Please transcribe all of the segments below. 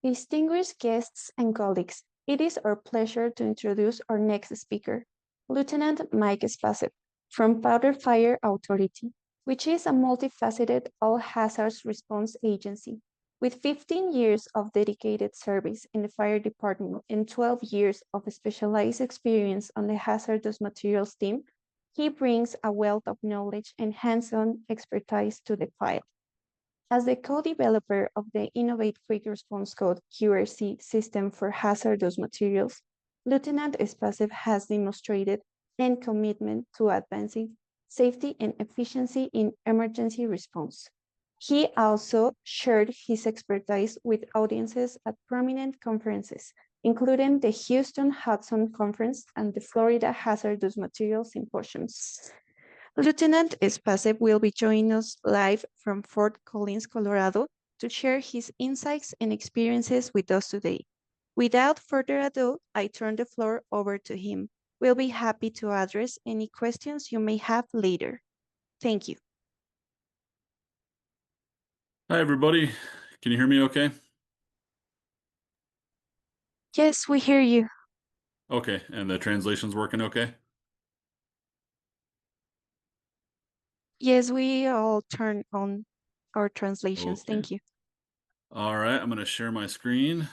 Distinguished guests and colleagues, it is our pleasure to introduce our next speaker, Lieutenant Mike Spasev from Powder Fire Authority, which is a multifaceted all-hazards response agency. With 15 years of dedicated service in the fire department and 12 years of specialized experience on the hazardous materials team, he brings a wealth of knowledge and hands-on expertise to the fight. As the co-developer of the Innovate Quick Response Code QRC system for hazardous materials, Lieutenant Spasev has demonstrated a commitment to advancing safety and efficiency in emergency response. He also shared his expertise with audiences at prominent conferences, including the Houston Hudson Conference and the Florida Hazardous Materials Symposiums. Lieutenant Spasev will be joining us live from Fort Collins, Colorado, to share his insights and experiences with us today. Without further ado, I turn the floor over to him. We'll be happy to address any questions you may have later. Thank you. Hi, everybody. Can you hear me okay? Yes, we hear you. Okay, and the translation's working okay? Yes, we all turn on our translations. Okay. Thank you. All right, I'm going to share my screen.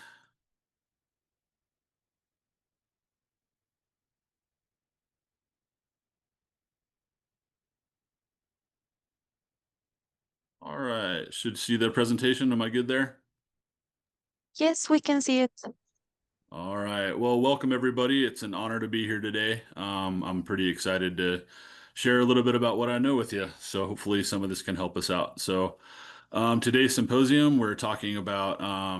All right, should see the presentation. Am I good there? Yes, we can see it. All right, well, welcome everybody. It's an honor to be here today. I'm pretty excited to share a little bit about what I know with you. So hopefully some of this can help us out. So today's symposium, we're talking about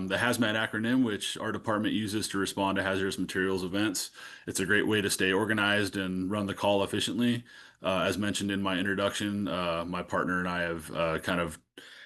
the HAZMAT acronym, which our department uses to respond to hazardous materials events. It's a great way to stay organized and run the call efficiently. As mentioned in my introduction, my partner and I have kind of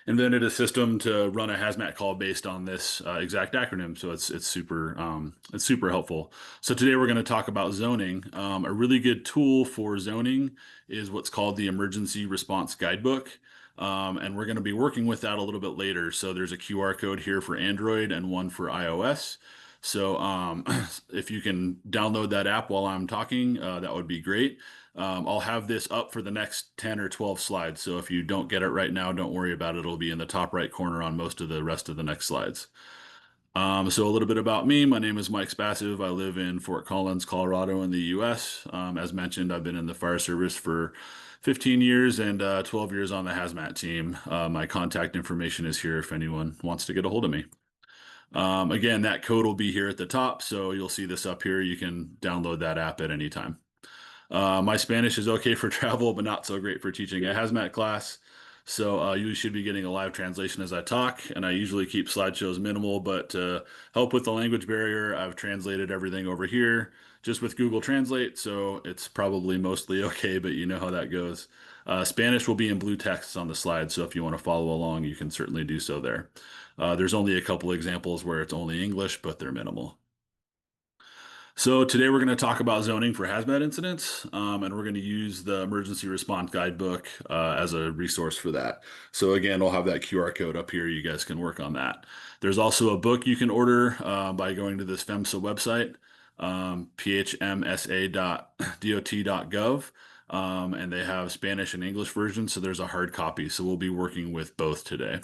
invented a system to run a hazmat call based on this exact acronym. So it's super helpful. So today we're going to talk about zoning. A really good tool for zoning is what's called the Emergency Response Guidebook. And we're going to be working with that a little bit later. So there's a QR code here for Android and one for iOS. So if you can download that app while I'm talking, that would be great. I'll have this up for the next 10 or 12 slides. So if you don't get it right now, don't worry about it. It'll be in the top right corner on most of the rest of the next slides. So a little bit about me. My name is Mike Spasev. I live in Fort Collins, Colorado in the US. As mentioned, I've been in the fire service for 15 years and 12 years on the hazmat team. My contact information is here if anyone wants to get a hold of me. Again, that code will be here at the top, so you'll see this up here. You can download that app at any time. My Spanish is okay for travel, but not so great for teaching a hazmat class. So you should be getting a live translation as I talk, and I usually keep slideshows minimal, but to help with the language barrier, I've translated everything over here just with Google Translate, so it's probably mostly okay, but you know how that goes. Spanish will be in blue text on the slide, so if you want to follow along, you can certainly do so there. There's only a couple examples where it's only English, but they're minimal. So today we're going to talk about zoning for hazmat incidents, and we're going to use the Emergency Response Guidebook as a resource for that. So again, I'll have that QR code up here. You guys can work on that. There's also a book you can order by going to this PHMSA website, phmsa.dot.gov, and they have Spanish and English versions, so there's a hard copy. So we'll be working with both today.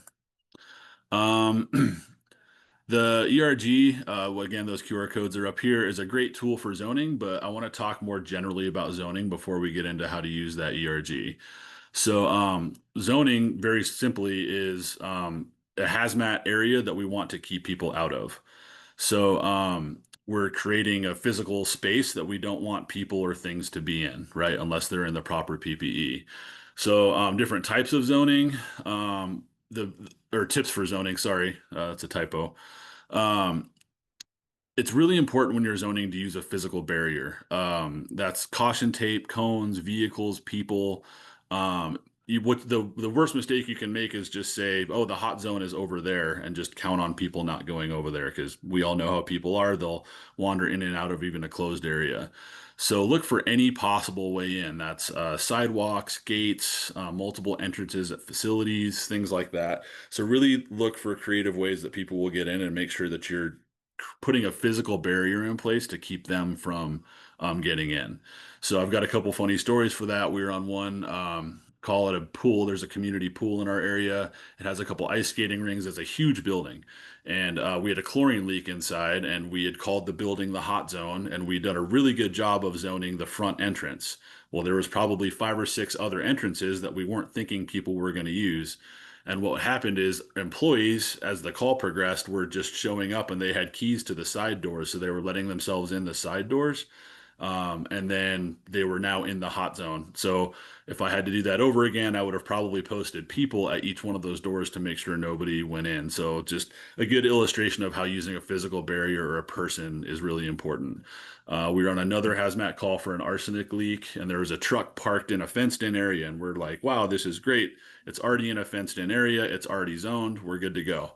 The ERG, again, those QR codes are up here, is a great tool for zoning, but I want to talk more generally about zoning before we get into how to use that ERG. So zoning, very simply, is a hazmat area that we want to keep people out of. So we're creating a physical space that we don't want people or things to be in, right? Unless they're in the proper PPE. So different types of zoning, or tips for zoning, sorry, it's a typo. It's really important when you're zoning to use a physical barrier. That's caution tape, cones, vehicles, people. the worst mistake you can make is just say, oh, the hot zone is over there, and just count on people not going over there, because we all know how people are. They'll wander in and out of even a closed area. So look for any possible way in. That's sidewalks, gates, multiple entrances at facilities, things like that. So really look for creative ways that people will get in, and make sure that you're putting a physical barrier in place to keep them from getting in. So I've got a couple funny stories for that. We were on one, call it a pool. There's a community pool in our area. It has a couple ice skating rings. It's a huge building. And we had a chlorine leak inside, and we had called the building the hot zone, and we'd done a really good job of zoning the front entrance. Well, there was probably 5 or 6 other entrances that we weren't thinking people were going to use. And what happened is employees, as the call progressed, were just showing up, and they had keys to the side doors. So they were letting themselves in the side doors. And then they were now in the hot zone. So if I had to do that over again, I would have probably posted people at each one of those doors to make sure nobody went in. So just a good illustration of how using a physical barrier or a person is really important. We were on another hazmat call for an arsenic leak, and there was a truck parked in a fenced-in area. And we're like, wow, this is great. It's already in a fenced-in area. It's already zoned. We're good to go.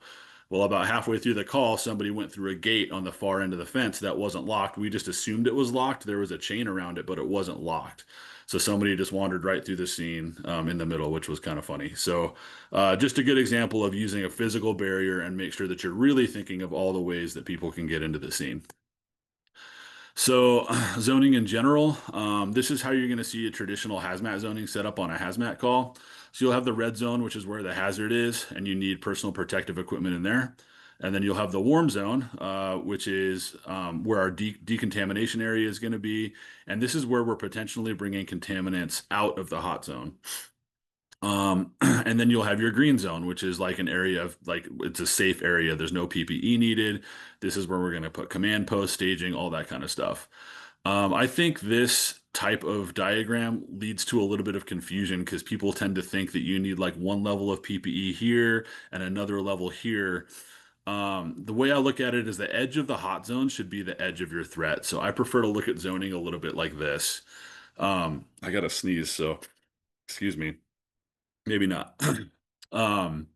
Well, about halfway through the call, somebody went through a gate on the far end of the fence that wasn't locked. We just assumed it was locked. There was a chain around it, but it wasn't locked. So somebody just wandered right through the scene in the middle, which was kind of funny. So just a good example of using a physical barrier, and make sure that you're really thinking of all the ways that people can get into the scene. So zoning in general, this is how you're going to see a traditional hazmat zoning set up on a hazmat call. So you'll have the red zone, which is where the hazard is, and you need personal protective equipment in there. And then you'll have the warm zone, which is where our decontamination area is going to be. And this is where we're potentially bringing contaminants out of the hot zone. And then you'll have your green zone, which is like an area of, like, it's a safe area. There's no PPE needed. This is where we're going to put command post, staging, all that kind of stuff. I think this type of diagram leads to a little bit of confusion, because people tend to think that you need like one level of PPE here and another level here. The way I look at it is the edge of the hot zone should be the edge of your threat. So I prefer to look at zoning a little bit like this. I got to sneeze, so excuse me. Maybe not. Um,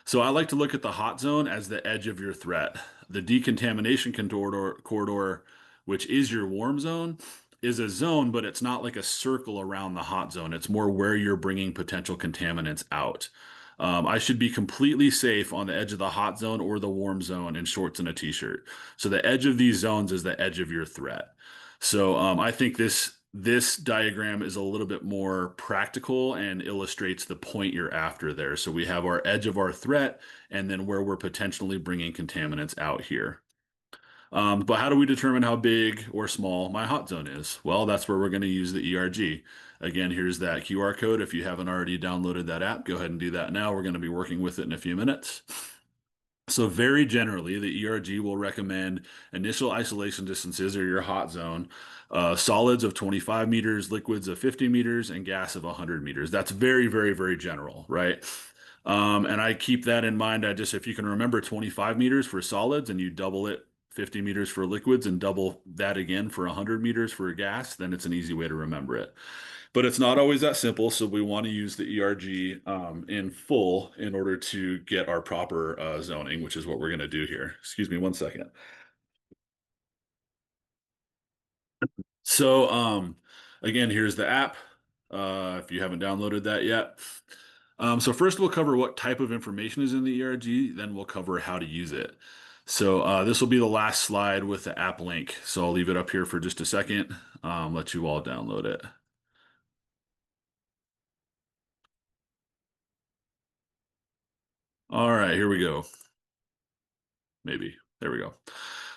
so I like to look at the hot zone as the edge of your threat. The decontamination corridor, which is your warm zone, is a zone, but it's not like a circle around the hot zone. It's more where you're bringing potential contaminants out. I should be completely safe on the edge of the hot zone or the warm zone in shorts and a t-shirt. So the edge of these zones is the edge of your threat. So I think this diagram is a little bit more practical and illustrates the point you're after there. So we have our edge of our threat, and then where we're potentially bringing contaminants out here. But how do we determine how big or small my hot zone is? Well, that's where we're going to use the ERG. Again, here's that QR code. If you haven't already downloaded that app, go ahead and do that now. We're going to be working with it in a few minutes. So very generally, the ERG will recommend initial isolation distances, or your hot zone, solids of 25 meters, liquids of 50 meters, and gas of 100 meters. That's very, very, very general, right? And I keep that in mind. If you can remember 25 meters for solids, and you double it 50 meters for liquids, and double that again for 100 meters for gas, then it's an easy way to remember it. But it's not always that simple, so we want to use the ERG in full in order to get our proper zoning, which is what we're going to do here. Excuse me one second. So again, here's the app, if you haven't downloaded that yet. So first we'll cover what type of information is in the ERG, then we'll cover how to use it. So this will be the last slide with the app link. So I'll leave it up here for just a second, let you all download it. All right, here we go. Maybe. There we go.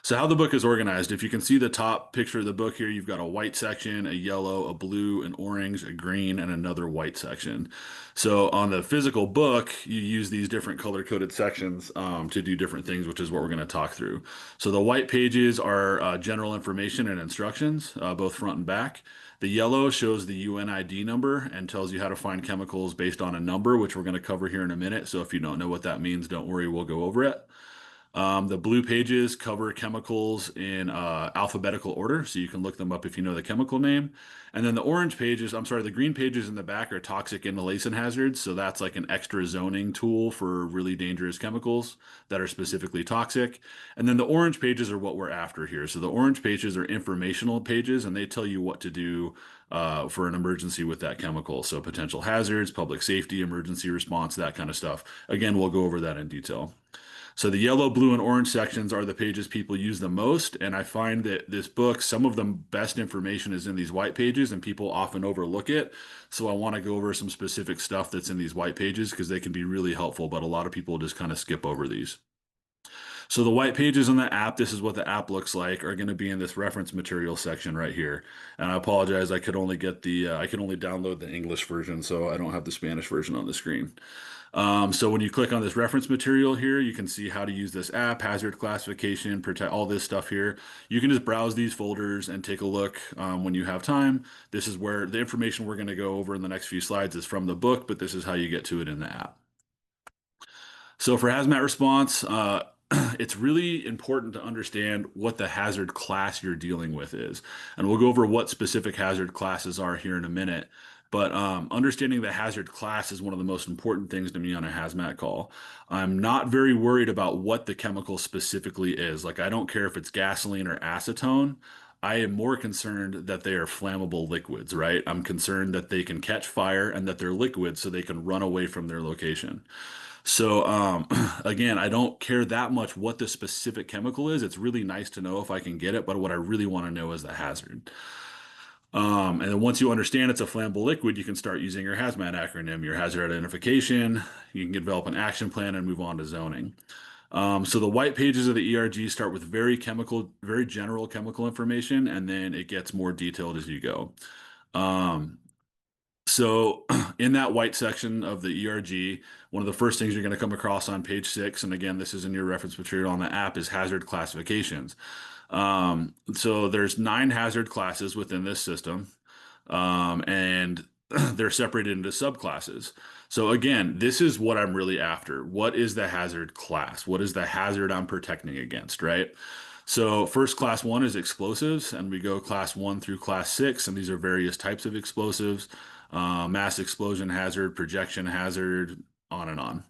So how the book is organized, if you can see the top picture of the book here, you've got a white section, a yellow, a blue, an orange, a green, and another white section. So on the physical book, you use these different color-coded sections to do different things, which is what we're going to talk through. So the white pages are general information and instructions, both front and back. The yellow shows the UNID number and tells you how to find chemicals based on a number, which we're going to cover here in a minute. So if you don't know what that means, don't worry, we'll go over it. The blue pages cover chemicals in alphabetical order, so you can look them up if you know the chemical name. And then the orange pages, I'm sorry, the green pages in the back are toxic inhalation hazards. So that's like an extra zoning tool for really dangerous chemicals that are specifically toxic. And then the orange pages are what we're after here. So the orange pages are informational pages, and they tell you what to do for an emergency with that chemical. So potential hazards, public safety, emergency response, that kind of stuff. Again, we'll go over that in detail. So the yellow, blue, and orange sections are the pages people use the most. And I find that this book, some of the best information is in these white pages, and people often overlook it. So I want to go over some specific stuff that's in these white pages because they can be really helpful, but a lot of people just kind of skip over these. So the white pages on the app, this is what the app looks like, are going to be in this reference material section right here. And I apologize, I could only get I could only download the English version, so I don't have the Spanish version on the screen. So when you click on this reference material here, you can see how to use this app, hazard classification, protect, all this stuff here. You can just browse these folders and take a look when you have time. This is where the information we're going to go over in the next few slides is from the book, but this is how you get to it in the app. So for hazmat response, it's really important to understand what the hazard class you're dealing with is. And we'll go over what specific hazard classes are here in a minute. But understanding the hazard class is one of the most important things to me on a hazmat call. I'm not very worried about what the chemical specifically is. Like, I don't care if it's gasoline or acetone. I am more concerned that they are flammable liquids, right? I'm concerned that they can catch fire and that they're liquids so they can run away from their location. So again, I don't care that much what the specific chemical is. It's really nice to know if I can get it, but what I really want to know is the hazard. And then once you understand it's a flammable liquid, you can start using your hazmat acronym, your hazard identification. You can develop an action plan and move on to zoning. So the white pages of the ERG start with very general chemical information, and then it gets more detailed as you go. So in that white section of the ERG, one of the first things you're going to come across on page 6, and again, this is in your reference material on the app, is hazard classifications. So there's 9 hazard classes within this system, and they're separated into subclasses. So again, this is what I'm really after. What is the hazard class? What is the hazard I'm protecting against, right? So first class 1 is explosives, and we go class 1 through class 6, and these are various types of explosives, mass explosion hazard, projection hazard, on and on.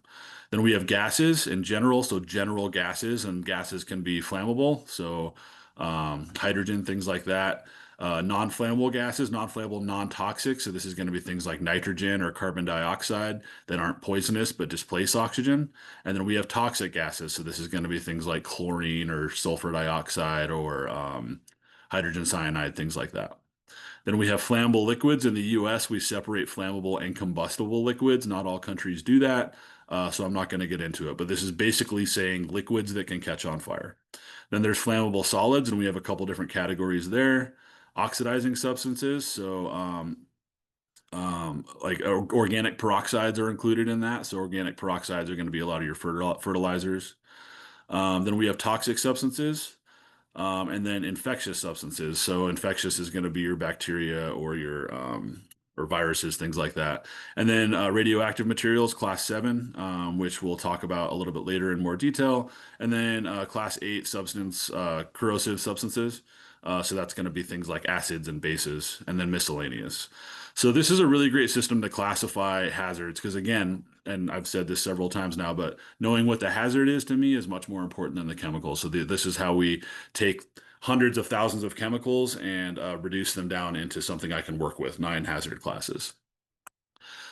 Then we have gases in general, so general gases, and gases can be flammable, so hydrogen, things like that. Non-flammable gases, non-flammable, non-toxic, so this is going to be things like nitrogen or carbon dioxide that aren't poisonous but displace oxygen. And then we have toxic gases, so this is going to be things like chlorine or sulfur dioxide or hydrogen cyanide, things like that. Then we have flammable liquids. In the US, we separate flammable and combustible liquids. Not all countries do that, so I'm not going to get into it. But this is basically saying liquids that can catch on fire. Then there's flammable solids, and we have a couple different categories there. Oxidizing substances, so like organic peroxides are included in that. So organic peroxides are going to be a lot of your fertilizers. Then we have toxic substances. And then infectious substances. So infectious is going to be your bacteria or your or viruses, things like that. And then radioactive materials, class 7, which we'll talk about a little bit later in more detail. And then class 8, corrosive substances. So that's going to be things like acids and bases, and then miscellaneous. So this is a really great system to classify hazards because, again, and I've said this several times now, but knowing what the hazard is to me is much more important than the chemical. So this is how we take hundreds of thousands of chemicals and reduce them down into something I can work with, 9 hazard classes.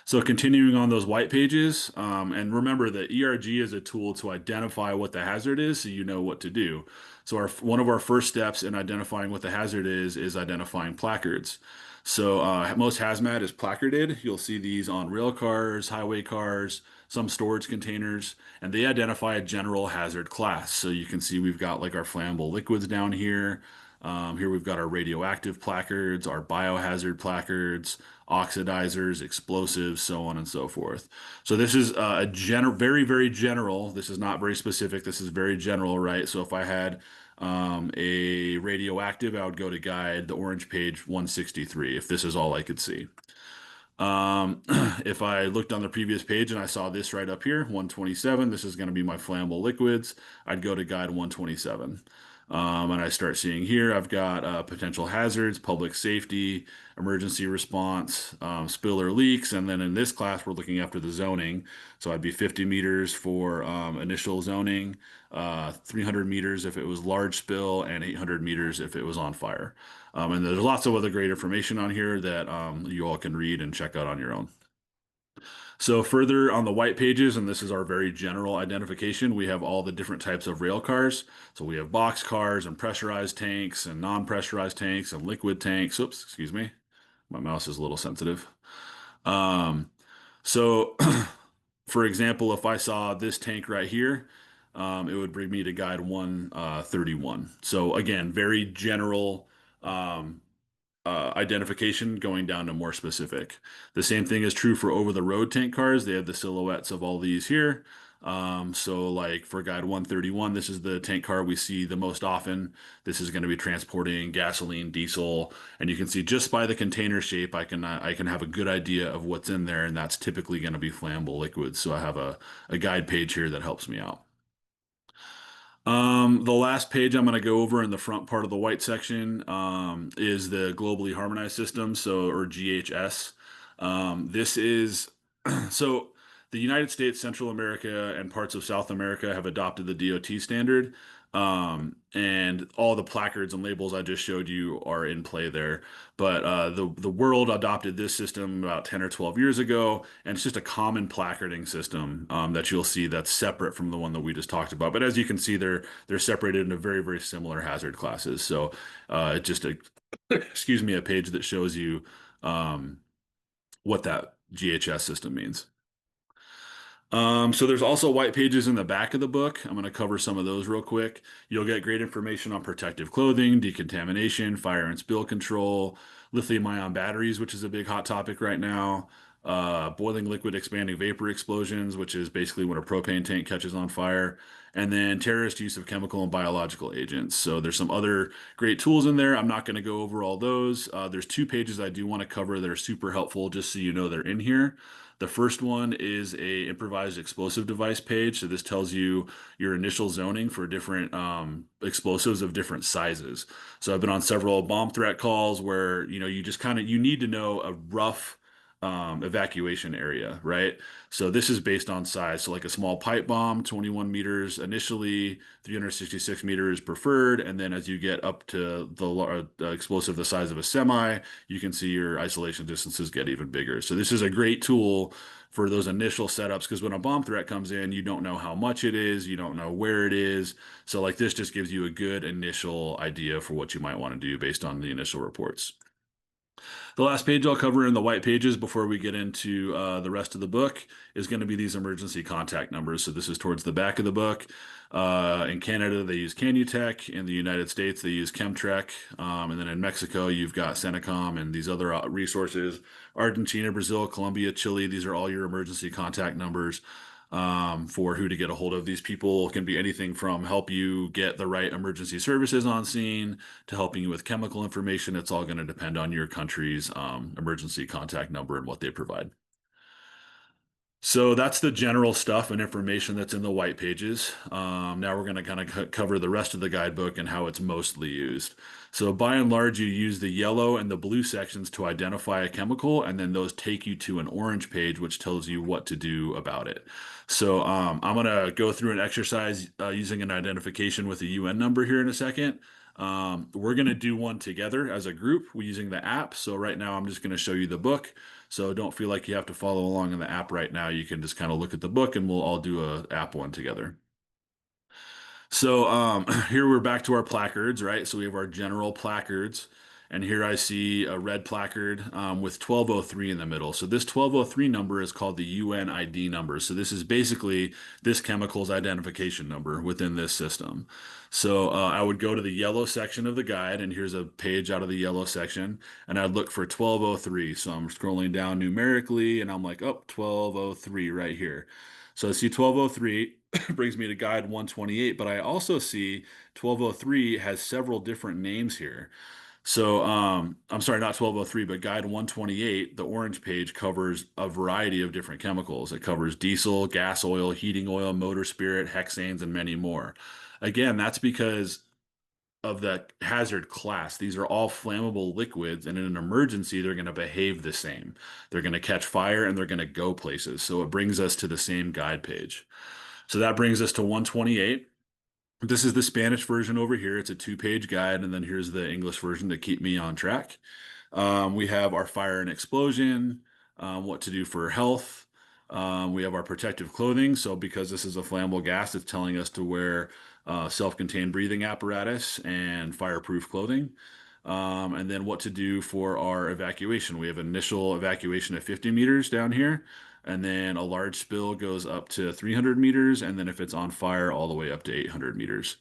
So continuing on those white pages, and remember that ERG is a tool to identify what the hazard is so you know what to do. So one of our first steps in identifying what the hazard is identifying placards. So most hazmat is placarded. You'll see these on rail cars, highway cars, some storage containers, and they identify a general hazard class. So you can see we've got like our flammable liquids down here. Here we've got our radioactive placards, our biohazard placards, oxidizers, explosives, so on and so forth. So this is very, very general. This is not very specific. This is very general, right? So if I had a radioactive, I would go to guide the orange page 163 if this is all I could see. If I looked on the previous page and I saw this right up here, 127, this is going to be my flammable liquids. I'd go to guide 127. And I start seeing here, I've got potential hazards, public safety, emergency response, spill or leaks. And then in this class, we're looking after the zoning. So I'd be 50 meters for initial zoning, 300 meters if it was large spill, and 800 meters if it was on fire. And there's lots of other great information on here that you all can read and check out on your own. So further on the white pages, and this is our very general identification, we have all the different types of rail cars. So we have box cars and pressurized tanks and non-pressurized tanks and liquid tanks. Oops, excuse me. My mouse is a little sensitive. Um, so for example, if I saw this tank right here, it would bring me to guide 131. So again, very general um, identification going down to more specific. The same thing is true for over-the-road tank cars. They have the silhouettes of all these here. So like for guide 131, this is the tank car we see the most often. This is going to be transporting gasoline, diesel, and you can see just by the container shape, I can have a good idea of what's in there, and that's typically going to be flammable liquids. So I have a guide page here that helps me out. The last page I'm going to go over in the front part of the white section is the globally harmonized system, so or GHS. This is so the United States, Central America, and parts of South America have adopted the DOT standard. And all the placards and labels I just showed you are in play there. But the world adopted this system about 10 or 12 years ago, and it's just a common placarding system that you'll see that's separate from the one that we just talked about. But as you can see, they're separated into very, very similar hazard classes. So it's just a excuse me, a page that shows you what that GHS system means. So there's also white pages in the back of the book. I'm going to cover some of those real quick. You'll get great information on protective clothing, decontamination, fire and spill control, lithium-ion batteries, which is a big hot topic right now, boiling liquid expanding vapor explosions, which is basically when a propane tank catches on fire, and then terrorist use of chemical and biological agents. So there's some other great tools in there. I'm not going to go over all those. There's two pages I do want to cover that are super helpful, just so you know they're in here. The first one is a improvised explosive device page. So this tells you your initial zoning for different explosives of different sizes. So I've been on several bomb threat calls where, you just you need to know a rough evacuation area, right? So this is based on size. So like a small pipe bomb, 21 meters initially, 366 meters preferred. And then as you get up to the explosive the size of a semi, you can see your isolation distances get even bigger. So this is a great tool for those initial setups because when a bomb threat comes in, you don't know how much it is, you don't know where it is. So like this just gives you a good initial idea for what you might want to do based on the initial reports. The last page I'll cover in the white pages before we get into the rest of the book is going to be these emergency contact numbers. So this is towards the back of the book. In Canada, they use Canutech. In the United States, they use Chemtrec. And then in Mexico, you've got Senecom and these other resources. Argentina, Brazil, Colombia, Chile, these are all your emergency contact numbers for who to get a hold of. These people can be anything from help you get the right emergency services on scene to helping you with chemical information. It's all going to depend on your country's emergency contact number and what they provide. So that's the general stuff and information that's in the white pages. Now we're going to kind of cover the rest of the guidebook and how it's mostly used. So by and large, you use the yellow and the blue sections to identify a chemical, and then those take you to an orange page, which tells you what to do about it. So I'm going to go through an exercise using an identification with a UN number here in a second. We're going to do one together as a group using the app. So right now I'm just going to show you the book. So don't feel like you have to follow along in the app right now. You can just kind of look at the book and we'll all do a app one together. So here we're back to our placards, right? So we have our general placards. And here I see a red placard with 1203 in the middle. So this 1203 number is called the UN ID number. So this is basically this chemical's identification number within this system. So I would go to the yellow section of the guide, and here's a page out of the yellow section, and I'd look for 1203. So I'm scrolling down numerically, and I'm like, oh, 1203 right here. So I see 1203 brings me to guide 128, but I also see 1203 has several different names here. So, I'm sorry, not 1203, but Guide 128, the orange page covers a variety of different chemicals. It covers diesel, gas oil, heating oil, motor spirit, hexanes, and many more. Again, that's because of the hazard class. These are all flammable liquids, and in an emergency, they're going to behave the same. They're going to catch fire and they're going to go places. So it brings us to the same guide page. So that brings us to 128. This is the Spanish version over here. It's a two-page guide, and then here's the English version to keep me on track. We have our fire and explosion, what to do for health. We have our protective clothing. So because this is a flammable gas, it's telling us to wear self-contained breathing apparatus and fireproof clothing. And then what to do for our evacuation. We have initial evacuation at 50 meters down here. And then a large spill goes up to 300 meters. And then if it's on fire, all the way up to 800 meters.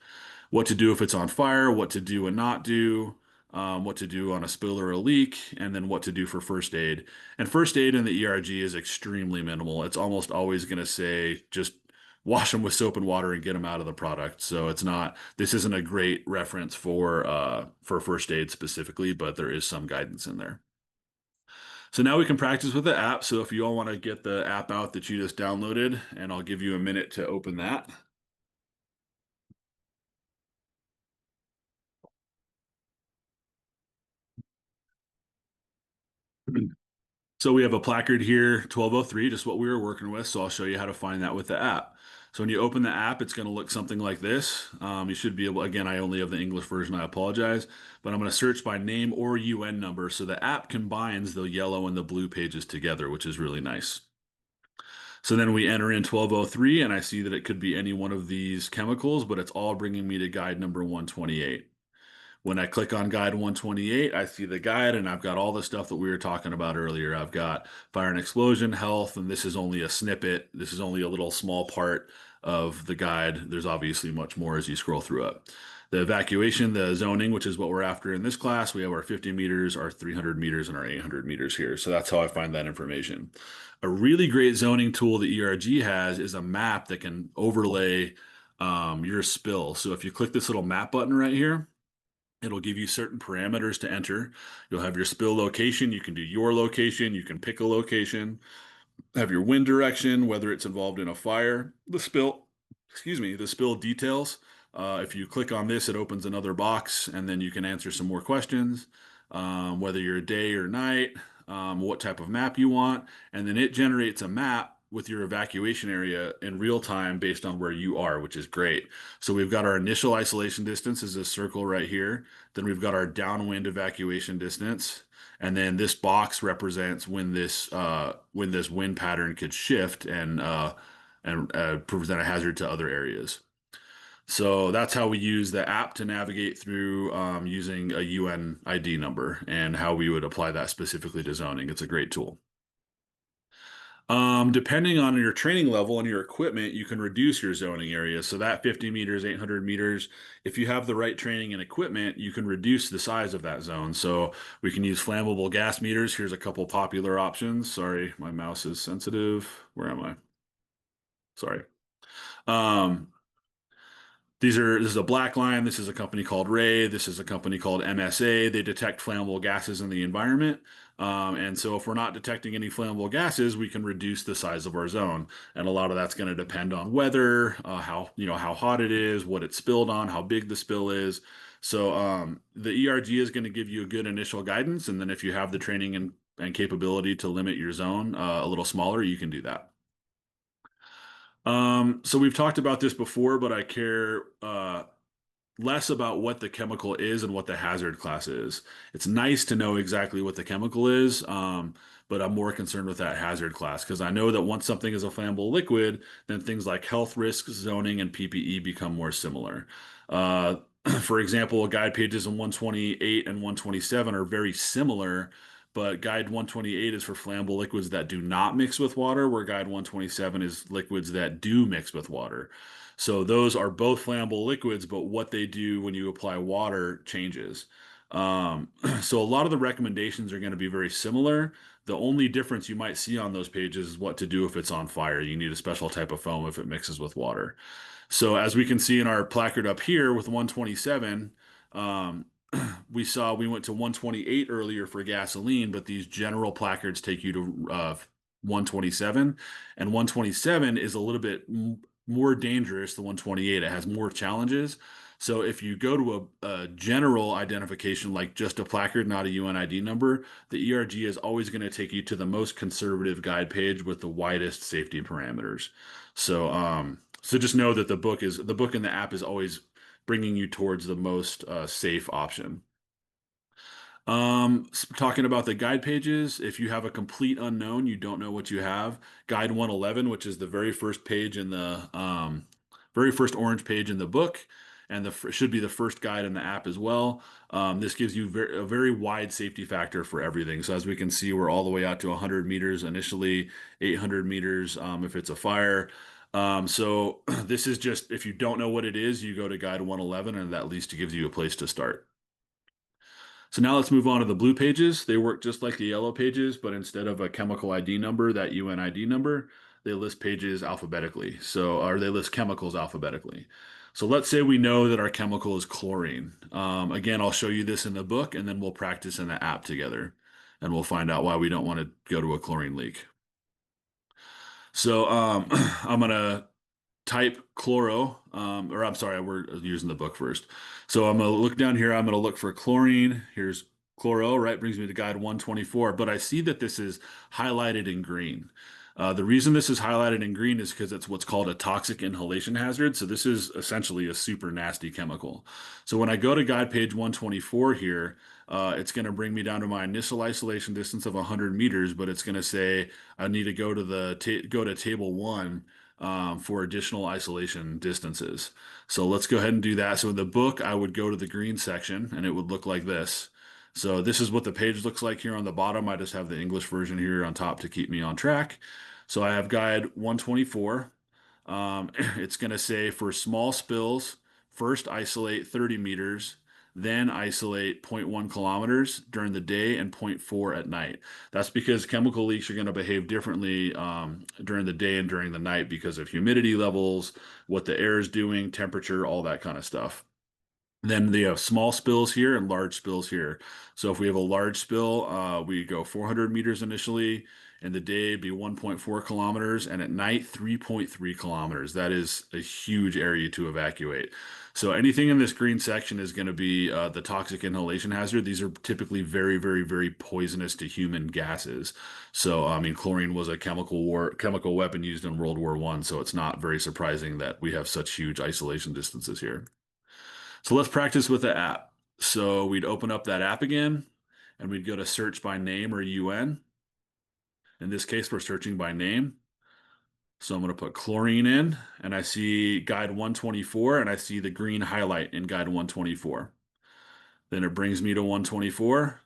What to do if it's on fire, what to do and not do, what to do on a spill or a leak, and then what to do for first aid. And first aid in the ERG is extremely minimal. It's almost always going to say just wash them with soap and water and get them out of the product. So it's not, this isn't a great reference for first aid specifically, but there is some guidance in there. So now we can practice with the app. So if you all want to get the app out that you just downloaded, and I'll give you a minute to open that. So we have a placard here, 1203, just what we were working with. So I'll show you how to find that with the app. So when you open the app, it's going to look something like this. You should be able, again, I only have the English version, I apologize, but I'm going to search by name or UN number. So the app combines the yellow and the blue pages together, which is really nice. So then we enter in 1203, and I see that it could be any one of these chemicals, but it's all bringing me to guide number 128. When I click on guide 128, I see the guide and I've got all the stuff that we were talking about earlier. I've got fire and explosion, health, and this is only a snippet. This is only a little small part of the guide. There's obviously much more as you scroll through it. The evacuation, the zoning, which is what we're after in this class, we have our 50 meters, our 300 meters, and our 800 meters here. So that's how I find that information. A really great zoning tool the ERG has is a map that can overlay your spill. So if you click this little map button right here, it'll give you certain parameters to enter. You'll have your spill location. You can do your location. You can pick a location. Have your wind direction, whether it's involved in a fire. The spill, excuse me, the spill details. If you click on this, it opens another box, and then you can answer some more questions, whether you're day or night, what type of map you want, and then it generates a map with your evacuation area in real time based on where you are, which is great. So we've got our initial isolation distance is this circle right here. Then we've got our downwind evacuation distance. And then this box represents when this wind pattern could shift and present a hazard to other areas. So that's how we use the app to navigate through using a UN ID number and how we would apply that specifically to zoning. It's a great tool. Depending on your training level and your equipment, you can reduce your zoning area. So that 50 meters, 800 meters, if you have the right training and equipment, you can reduce the size of that zone. So we can use flammable gas meters. Here's a couple popular options. Sorry, my mouse is sensitive. Where am I? Sorry. Um, this is a black line. This is a company called Ray. This is a company called MSA. They detect flammable gases in the environment. And so if we're not detecting any flammable gases, we can reduce the size of our zone. And a lot of that's going to depend on weather, how hot it is, what it's spilled on, how big the spill is. So the ERG is going to give you a good initial guidance. And then if you have the training and capability to limit your zone a little smaller, you can do that. So we've talked about this before, but I care less about what the chemical is and what the hazard class is. It's nice to know exactly what the chemical is, but I'm more concerned with that hazard class because I know that once something is a flammable liquid, then things like health risks, zoning, and PPE become more similar. For example, guide pages in 128 and 127 are very similar, but guide 128 is for flammable liquids that do not mix with water, where guide 127 is liquids that do mix with water. So those are both flammable liquids, but what they do when you apply water changes. So a lot of the recommendations are going to be very similar. The only difference you might see on those pages is what to do if it's on fire. You need a special type of foam if it mixes with water. So as we can see in our placard up here with 127, we went to 128 earlier for gasoline, but these general placards take you to 127, and 127 is a little bit more dangerous than 128. It has more challenges. So if you go to a general identification, like just a placard, not a UNID number, the ERG is always going to take you to the most conservative guide page with the widest safety parameters. So just know that the book in the app is always bringing you towards the most safe option. Talking about the guide pages, if you have a complete unknown, you don't know what you have, guide 111, which is the very first page in the very first orange page in the book, and should be the first guide in the app as well. This gives you a very wide safety factor for everything. So as we can see, we're all the way out to 100 meters initially, 800 meters if it's a fire. So this is just, if you don't know what it is, you go to guide 111, and that at least gives you a place to start. So now let's move on to the blue pages. They work just like the yellow pages, but instead of a chemical ID number, that UNID number, they list pages alphabetically. Or they list chemicals alphabetically. So let's say we know that our chemical is chlorine. Again, I'll show you this in the book, and then we'll practice in the app together, and we'll find out why we don't want to go to a chlorine leak. So I'm going to type chloro, or I'm sorry, we're using the book first. So I'm going to look down here. I'm going to look for chlorine. Here's chloro, right? Brings me to guide 124. But I see that this is highlighted in green. The reason this is highlighted in green is because it's what's called a toxic inhalation hazard. So this is essentially a super nasty chemical. So when I go to guide page 124 here, it's going to bring me down to my initial isolation distance of 100 meters, but it's going to say I need to go to table 1 for additional isolation distances. So let's go ahead and do that. So in the book, I would go to the green section, and it would look like this. So this is what the page looks like here on the bottom. I just have the English version here on top to keep me on track. So I have guide 124. It's going to say for small spills, first isolate 30 meters, then isolate 0.1 kilometers during the day and 0.4 at night. That's because chemical leaks are going to behave differently during the day and during the night because of humidity levels, what the air is doing, temperature, all that kind of stuff. Then they have small spills here and large spills here. So if we have a large spill, we go 400 meters initially. In the day, it'd be 1.4 kilometers, and at night, 3.3 kilometers. That is a huge area to evacuate. So anything in this green section is going to be the toxic inhalation hazard. These are typically very, very, very poisonous to human gases. So, I mean, chlorine was a chemical weapon used in World War I, so it's not very surprising that we have such huge isolation distances here. So let's practice with the app. So we'd open up that app again, and we'd go to search by name or UN. In this case, we're searching by name. So I'm going to put chlorine in, and I see guide 124, and I see the green highlight in guide 124. Then it brings me to 124,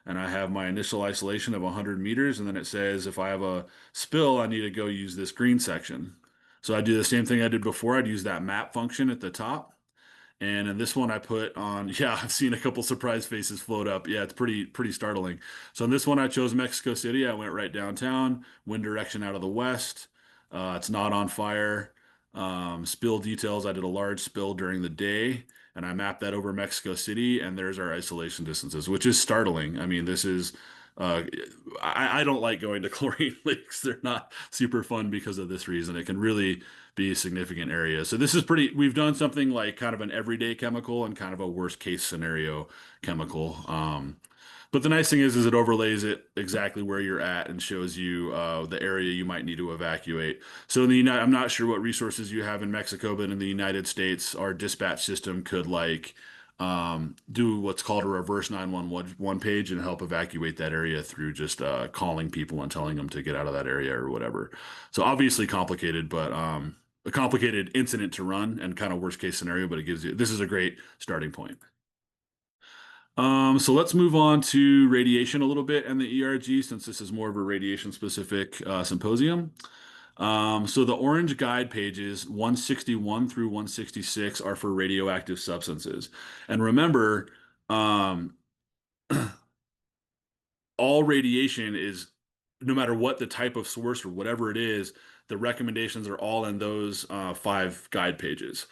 and I have my initial isolation of 100 meters, and then it says if I have a spill, I need to go use this green section. So I do the same thing I did before. I'd use that map function at the top. And in this one, I put on, yeah, I've seen a couple surprise faces float up. Yeah, it's pretty startling. So in this one, I chose Mexico City. I went right downtown, wind direction out of the west. It's not on fire. Spill details, I did a large spill during the day, and I mapped that over Mexico City, and there's our isolation distances, which is startling. I mean, this is, uh, I don't like going to chlorine leaks. They're not super fun because of this reason. It can really be a significant area. So this is we've done something like kind of an everyday chemical and kind of a worst case scenario chemical. But the nice thing is it overlays it exactly where you're at and shows you the area you might need to evacuate. So in the I'm not sure what resources you have in Mexico, but in the United States, our dispatch system could do what's called a reverse 911 page and help evacuate that area through just calling people and telling them to get out of that area or whatever. So obviously complicated, but a complicated incident to run and kind of worst case scenario, but this is a great starting point. So let's move on to radiation a little bit and the ERG, since this is more of a radiation specific symposium. So the orange guide pages 161 through 166 are for radioactive substances. And remember, all radiation is, no matter what the type of source or whatever it is, the recommendations are all in those 5 guide pages.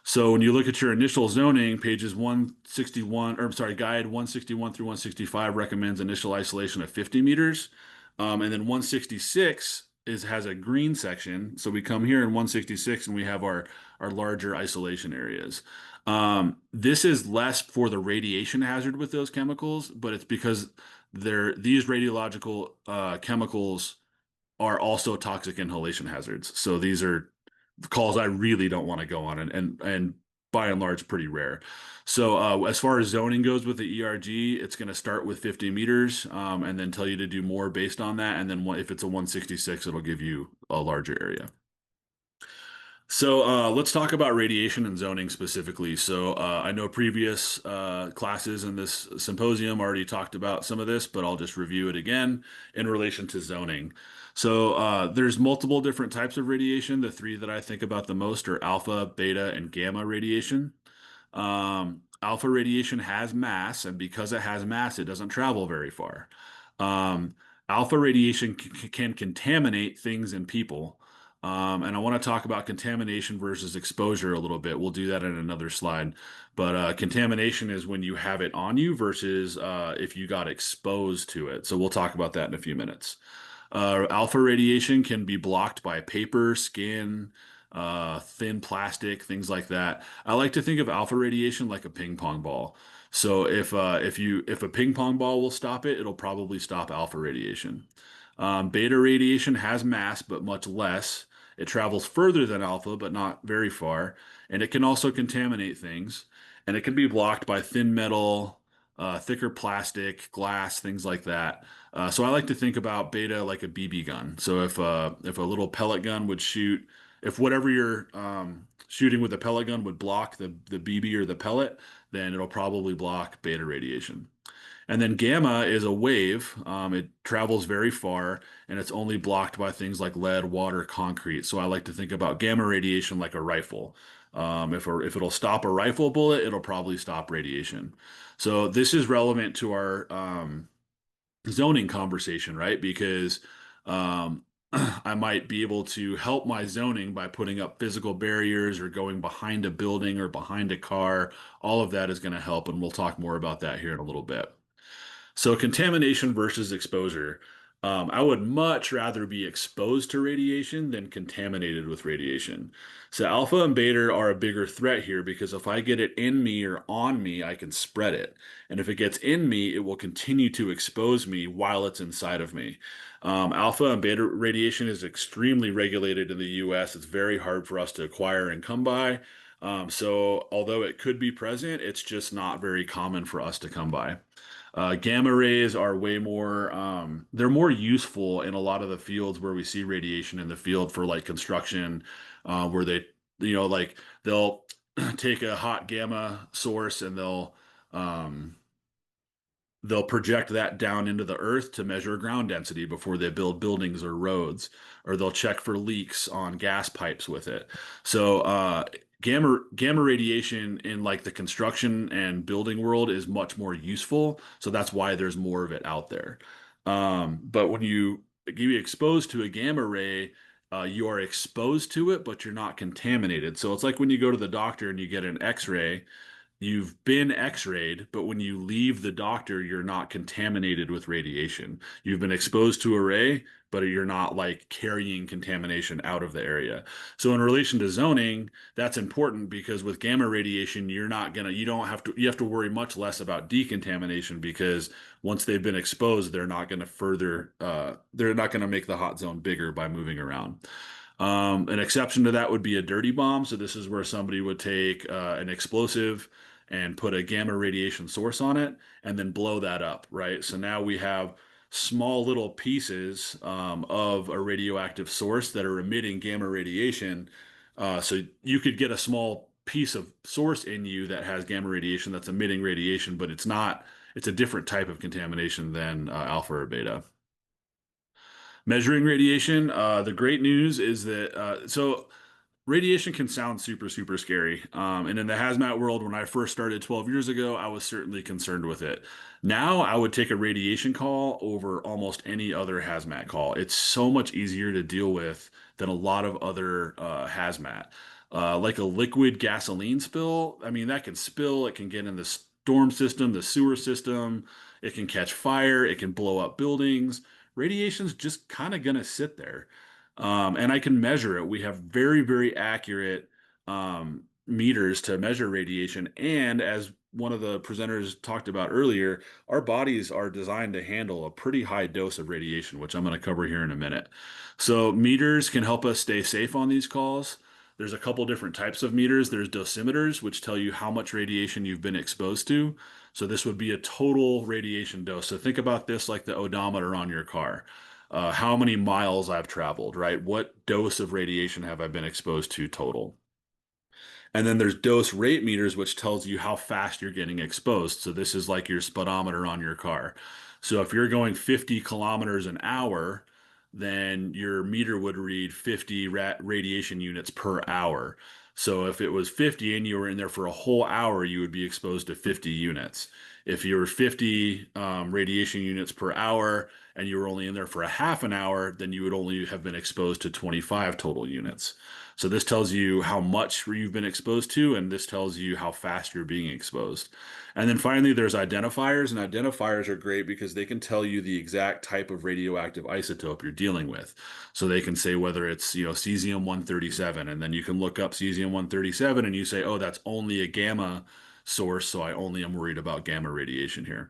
So when you look at your initial zoning, pages 161, or I'm sorry, guide 161 through 165 recommends initial isolation of 50 meters. And then 166 has a green section. So we come here in 166 and we have our larger isolation areas. This is less for the radiation hazard with those chemicals, but it's because these radiological chemicals are also toxic inhalation hazards. So these are calls I really don't want to go on, and by and large pretty rare. So as far as zoning goes with the ERG, it's going to start with 50 meters and then tell you to do more based on that. And then if it's a 166, it'll give you a larger area. So let's talk about radiation and zoning specifically. So I know previous classes in this symposium already talked about some of this, but I'll just review it again in relation to zoning. So there's multiple different types of radiation. The three that I think about the most are alpha, beta, and gamma radiation. Alpha radiation has mass, and because it has mass, it doesn't travel very far. Um, Alpha radiation can contaminate things and people. And I want to talk about contamination versus exposure a little bit. We'll do that in another slide. But contamination is when you have it on you versus if you got exposed to it. So we'll talk about that in a few minutes. Alpha radiation can be blocked by paper, skin, thin plastic, things like that. I like to think of alpha radiation like a ping pong ball. So if a ping pong ball will stop it, it'll probably stop alpha radiation. Beta radiation has mass, but much less. It travels further than alpha, but not very far. And it can also contaminate things. And it can be blocked by thin metal, thicker plastic, glass, things like that. So I like to think about beta like a BB gun. So if a little pellet gun would shoot, if whatever you're shooting with a pellet gun would block the BB or the pellet, then it'll probably block beta radiation. And then gamma is a wave. It travels very far, and it's only blocked by things like lead, water, concrete. So I like to think about gamma radiation like a rifle. If it'll stop a rifle bullet, it'll probably stop radiation. So this is relevant to our zoning conversation, right? Because I might be able to help my zoning by putting up physical barriers or going behind a building or behind a car. All of that is going to help, and we'll talk more about that here in a little bit. So contamination versus exposure. I would much rather be exposed to radiation than contaminated with radiation. So alpha and beta are a bigger threat here because if I get it in me or on me, I can spread it. And if it gets in me, it will continue to expose me while it's inside of me. Alpha and beta radiation is extremely regulated in the US. It's very hard for us to acquire and come by. So although it could be present, it's just not very common for us to come by. Gamma rays are way more, they're more useful in a lot of the fields where we see radiation in the field for like construction, where like they'll take a hot gamma source and they'll project that down into the earth to measure ground density before they build buildings or roads, or they'll check for leaks on gas pipes with it. So, gamma radiation in like the construction and building world is much more useful. So that's why there's more of it out there. But when you get exposed to a gamma ray, you are exposed to it, but you're not contaminated. So it's like when you go to the doctor and you get an X-ray. You've been x-rayed, but when you leave the doctor, you're not contaminated with radiation. You've been exposed to a ray, but you're not like carrying contamination out of the area. So in relation to zoning, that's important because with gamma radiation, you have to worry much less about decontamination because once they've been exposed, they're not going to make the hot zone bigger by moving around. An exception to that would be a dirty bomb. So this is where somebody would take an explosive and put a gamma radiation source on it and then blow that up, right? So now we have small little pieces of a radioactive source that are emitting gamma radiation. So you could get a small piece of source in you that has gamma radiation that's emitting radiation, but it's a different type of contamination than alpha or beta. Measuring radiation, the great news is that radiation can sound super, super scary. And in the hazmat world, when I first started 12 years ago, I was certainly concerned with it. Now I would take a radiation call over almost any other hazmat call. It's so much easier to deal with than a lot of other hazmat. Like a liquid gasoline spill. I mean, that can spill, it can get in the storm system, the sewer system, it can catch fire, it can blow up buildings. Radiation's just kind of going to sit there. And I can measure it. We have very, very accurate meters to measure radiation. And as one of the presenters talked about earlier, our bodies are designed to handle a pretty high dose of radiation, which I'm going to cover here in a minute. So meters can help us stay safe on these calls. There's a couple different types of meters. There's dosimeters, which tell you how much radiation you've been exposed to. So this would be a total radiation dose. So think about this like the odometer on your car. How many miles I've traveled, right? What dose of radiation have I been exposed to total? And then there's dose rate meters, which tells you how fast you're getting exposed. So this is like your speedometer on your car. So if you're going 50 kilometers an hour, then your meter would read 50 radiation units per hour. So if it was 50 and you were in there for a whole hour, you would be exposed to 50 units. If you were 50 radiation units per hour and you were only in there for a half an hour, then you would only have been exposed to 25 total units. So this tells you how much you've been exposed to, and this tells you how fast you're being exposed. And then finally, there's identifiers, and identifiers are great because they can tell you the exact type of radioactive isotope you're dealing with. So they can say whether it's, cesium-137, and then you can look up cesium-137 and you say, oh, that's only a gamma source, so I only am worried about gamma radiation here.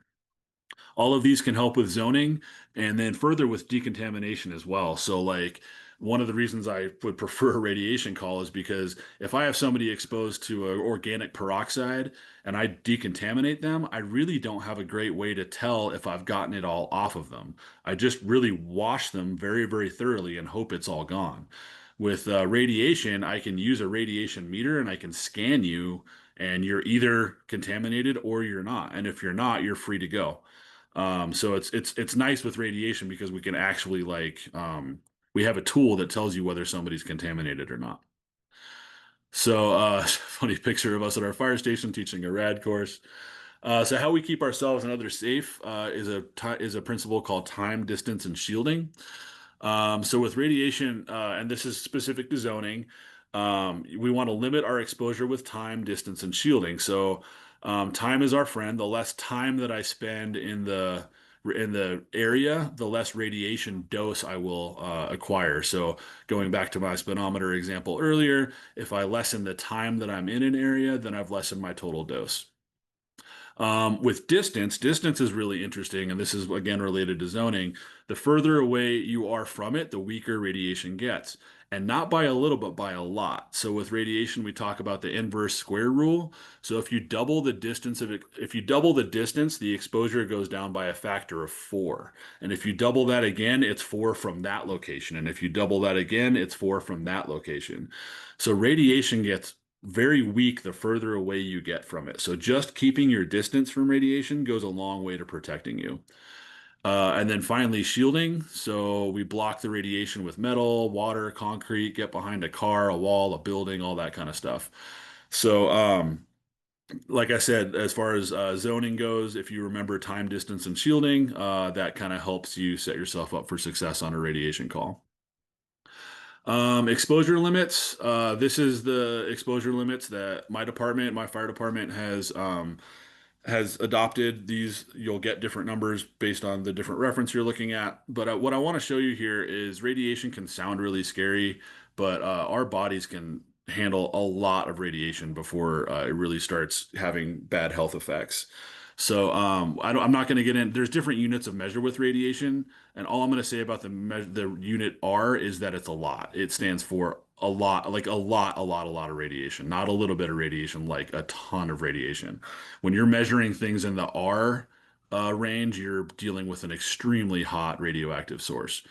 All of these can help with zoning and then further with decontamination as well. So like one of the reasons I would prefer a radiation call is because if I have somebody exposed to an organic peroxide and I decontaminate them, I really don't have a great way to tell if I've gotten it all off of them. I just really wash them very, very thoroughly and hope it's all gone. With radiation, I can use a radiation meter and I can scan you, and you're either contaminated or you're not. And if you're not, you're free to go. So it's nice with radiation because we can actually we have a tool that tells you whether somebody's contaminated or not. So funny picture of us at our fire station teaching a rad course. So how we keep ourselves and others safe is a principle called time, distance, and shielding. So with radiation, and this is specific to zoning, we want to limit our exposure with time, distance, and shielding. So time is our friend. The less time that I spend in the area, the less radiation dose I will acquire. So going back to my speedometer example earlier, if I lessen the time that I'm in an area, then I've lessened my total dose. With distance, distance is really interesting, and this is again related to zoning. The further away you are from it, the weaker radiation gets, and not by a little, but by a lot. So with radiation, we talk about the inverse square rule. So if you double the distance of it, if you double the distance, the exposure goes down by a factor of 4. And if you double that again, it's 4 from that location. And if you double that again, it's 4 from that location. So radiation gets very weak the further away you get from it. So just keeping your distance from radiation goes a long way to protecting you. And then finally, shielding. So we block the radiation with metal, water, concrete, get behind a car, a wall, a building, all that kind of stuff. So, like I said, as far as zoning goes, if you remember time, distance, and shielding, that kind of helps you set yourself up for success on a radiation call. Exposure limits. This is the exposure limits that my fire department has adopted. These you'll get different numbers based on the different reference you're looking at. But what I want to show you here is radiation can sound really scary, but our bodies can handle a lot of radiation before it really starts having bad health effects. So I'm not going to get in. There's different units of measure with radiation, and all I'm going to say about the unit R is that it's a lot. It stands for a lot, like a lot of radiation, not a little bit of radiation, like a ton of radiation. When you're measuring things in the R range, you're dealing with an extremely hot radioactive source.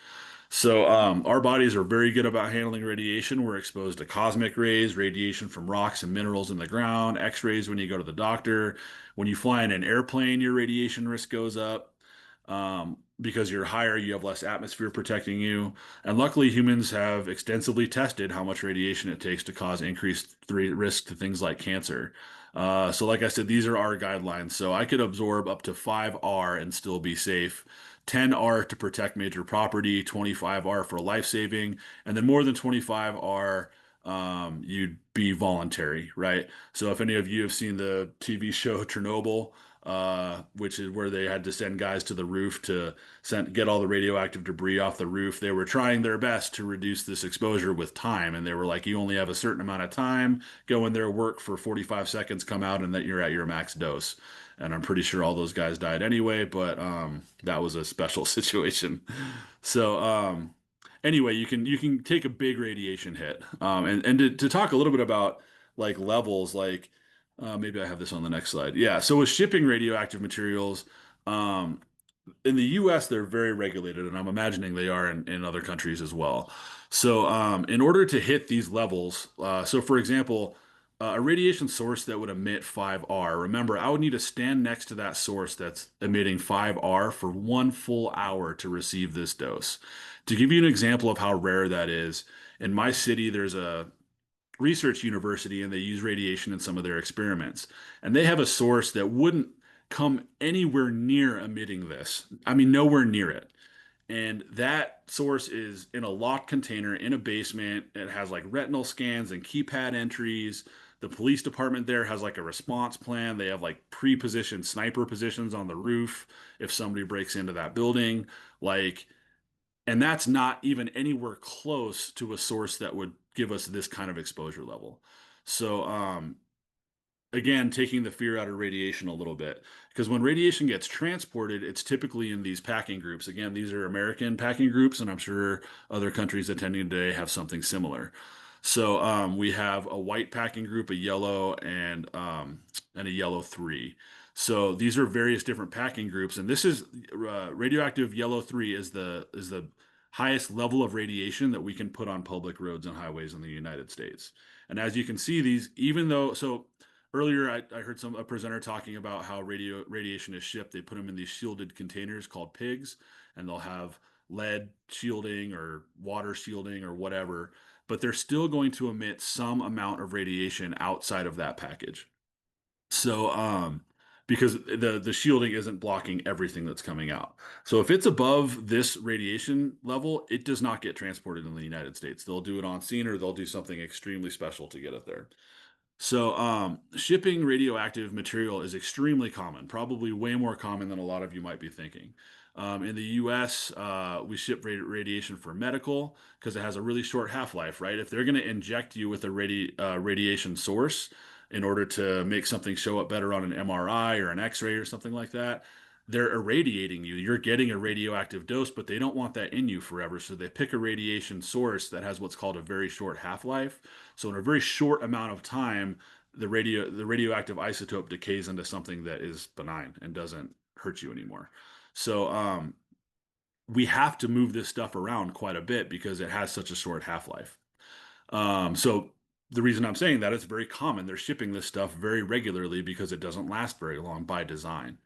So our bodies are very good about handling radiation. We're exposed to cosmic rays, radiation from rocks and minerals in the ground, X-rays when you go to the doctor. When you fly in an airplane, your radiation risk goes up. Because you're higher, you have less atmosphere protecting you. And luckily, humans have extensively tested how much radiation it takes to cause increased risk to things like cancer. So like I said, these are our guidelines. So I could absorb up to 5R and still be safe. 10R to protect major property, 25R for life saving, and then more than 25R you'd be voluntary, right? So if any of you have seen the TV show Chernobyl, which is where they had to send guys to the roof to get all the radioactive debris off the roof, they were trying their best to reduce this exposure with time. And they were like, you only have a certain amount of time, go in there, work for 45 seconds, come out, and that you're at your max dose. And I'm pretty sure all those guys died anyway, but that was a special situation. So, anyway, you can take a big radiation hit. And to talk a little bit about like levels, like maybe I have this on the next slide. Yeah. So with shipping radioactive materials, um, in the US, they're very regulated, and I'm imagining they are in other countries as well. So, in order to hit these levels, so for example, a radiation source that would emit 5R, remember, I would need to stand next to that source that's emitting 5R for 1 full hour to receive this dose. To give you an example of how rare that is, in my city, there's a research university and they use radiation in some of their experiments. And they have a source that wouldn't come anywhere near emitting this. I mean, nowhere near it. And that source is in a locked container in a basement. It has like retinal scans and keypad entries. The police department there has like a response plan. They have like pre-positioned sniper positions on the roof if somebody breaks into that building. Like, and that's not even anywhere close to a source that would give us this kind of exposure level. So, again, taking the fear out of radiation a little bit, because when radiation gets transported, it's typically in these packing groups. Again, these are American packing groups, and I'm sure other countries attending today have something similar. So, we have a white packing group, a yellow, and a yellow three. So these are various different packing groups, and this is radioactive yellow three is the highest level of radiation that we can put on public roads and highways in the United States. And as you can see, these even though so earlier I heard a presenter talking about how radiation is shipped. They put them in these shielded containers called pigs, and they'll have lead shielding or water shielding or whatever, but they're still going to emit some amount of radiation outside of that package. So, because the shielding isn't blocking everything that's coming out. So if it's above this radiation level, it does not get transported in the United States. They'll do it on scene or they'll do something extremely special to get it there. So, shipping radioactive material is extremely common, probably way more common than a lot of you might be thinking. In the US, we ship radiation for medical because it has a really short half-life, right? If they're going to inject you with a radiation source in order to make something show up better on an MRI or an X-ray or something like that, they're irradiating you. You're getting a radioactive dose, but they don't want that in you forever. So they pick a radiation source that has what's called a very short half-life. So in a very short amount of time, the radioactive isotope decays into something that is benign and doesn't hurt you anymore. So we have to move this stuff around quite a bit because it has such a short half-life. So the reason I'm saying that, it's very common. They're shipping this stuff very regularly because it doesn't last very long by design.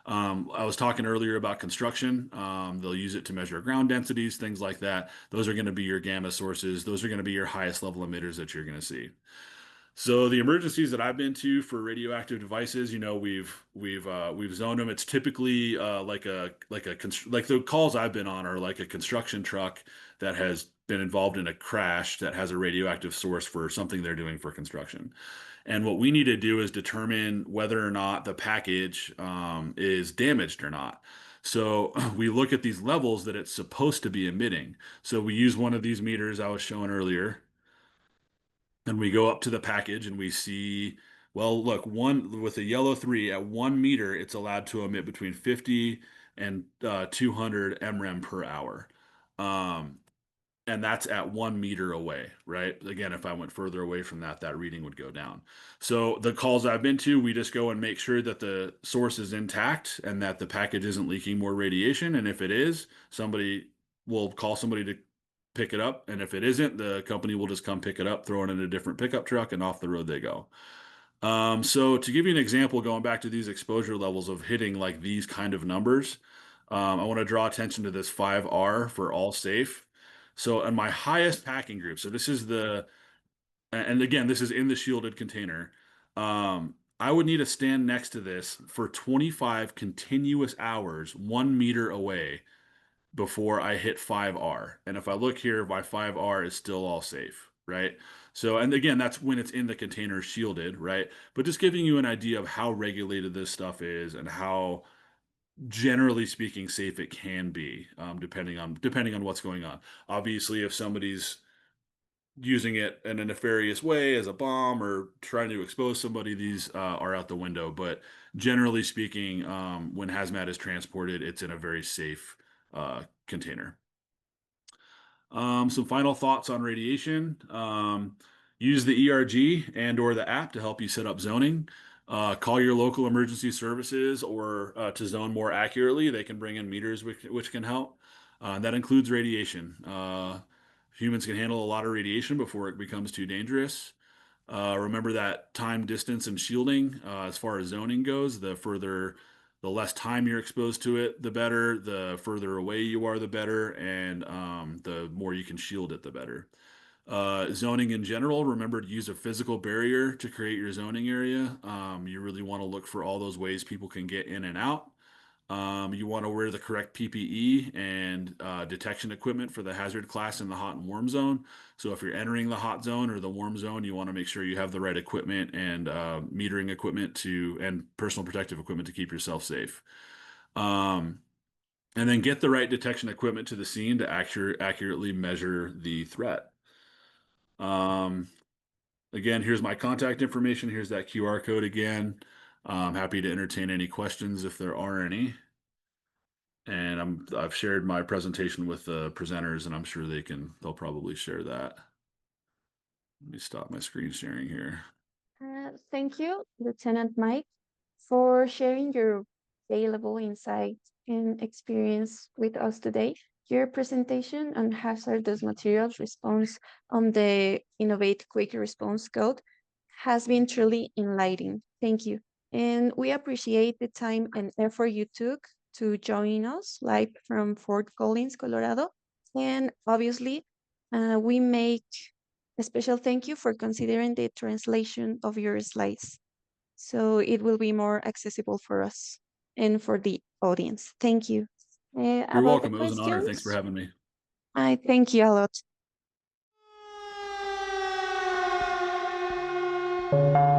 I was talking earlier about construction. They'll use it to measure ground densities, things like that. Those are going to be your gamma sources. Those are going to be your highest level emitters that you're going to see. So the emergencies that I've been to for radioactive devices, we've zoned them. It's typically like the calls I've been on are like a construction truck that has been involved in a crash that has a radioactive source for something they're doing for construction. And what we need to do is determine whether or not the package is damaged or not. So we look at these levels that it's supposed to be emitting. So we use one of these meters I was showing earlier. And we go up to the package and we see, well, look, one with a yellow three at 1 meter, it's allowed to emit between 50 and 200 mrem per hour. Um, and that's at 1 meter away, right? Again, if I went further away from that, that reading would go down. So the calls I've been to, we just go and make sure that the source is intact and that the package isn't leaking more radiation. And if it is, somebody will call somebody to pick it up. And if it isn't, the company will just come pick it up, throw it in a different pickup truck, and off the road they go. So to give you an example, going back to these exposure levels of hitting like these kind of numbers, I want to draw attention to this 5R for all safe. So in my highest packing group, so this is and again, this is in the shielded container. I would need to stand next to this for 25 continuous hours, 1 meter away before I hit 5R. And if I look here, my 5R is still all safe. right? So, and again, that's when it's in the container shielded, right? But just giving you an idea of how regulated this stuff is and how, generally speaking, safe it can be, depending on what's going on. Obviously, if somebody's using it in a nefarious way as a bomb or trying to expose somebody, these are out the window. But generally speaking, when hazmat is transported, it's in a very safe container. Some final thoughts on radiation. Use the ERG and or the app to help you set up zoning. Call your local emergency services or to zone more accurately. They can bring in meters which can help. That includes radiation. Humans can handle a lot of radiation before it becomes too dangerous. Remember that time, distance, and shielding. As far as zoning goes, the less time you're exposed to it, the better. The further away you are, the better, and the more you can shield it, the better. Zoning in general, remember to use a physical barrier to create your zoning area. You really want to look for all those ways people can get in and out. You want to wear the correct PPE and detection equipment for the hazard class in the hot and warm zone. So if you're entering the hot zone or the warm zone, you want to make sure you have the right equipment and metering equipment and personal protective equipment to keep yourself safe. Um, and then get the right detection equipment to the scene to accurately measure the threat. Um, Again, here's my contact information. Here's that QR code again. I'm happy to entertain any questions if there are any. And I've shared my presentation with the presenters, and I'm sure they'll probably share that. Let me stop my screen sharing here. Thank you, Lieutenant Mike, for sharing your valuable insight and experience with us today. Your presentation on hazardous materials response on the Innovate Quick Response Code has been truly enlightening. Thank you. And we appreciate the time and effort you took to join us live from Fort Collins, Colorado. And obviously, we make a special thank you for considering the translation of your slides. So it will be more accessible for us and for the audience. Thank you. You're About the welcome. It was an honor. Thanks for questions, having me. I thank you a lot.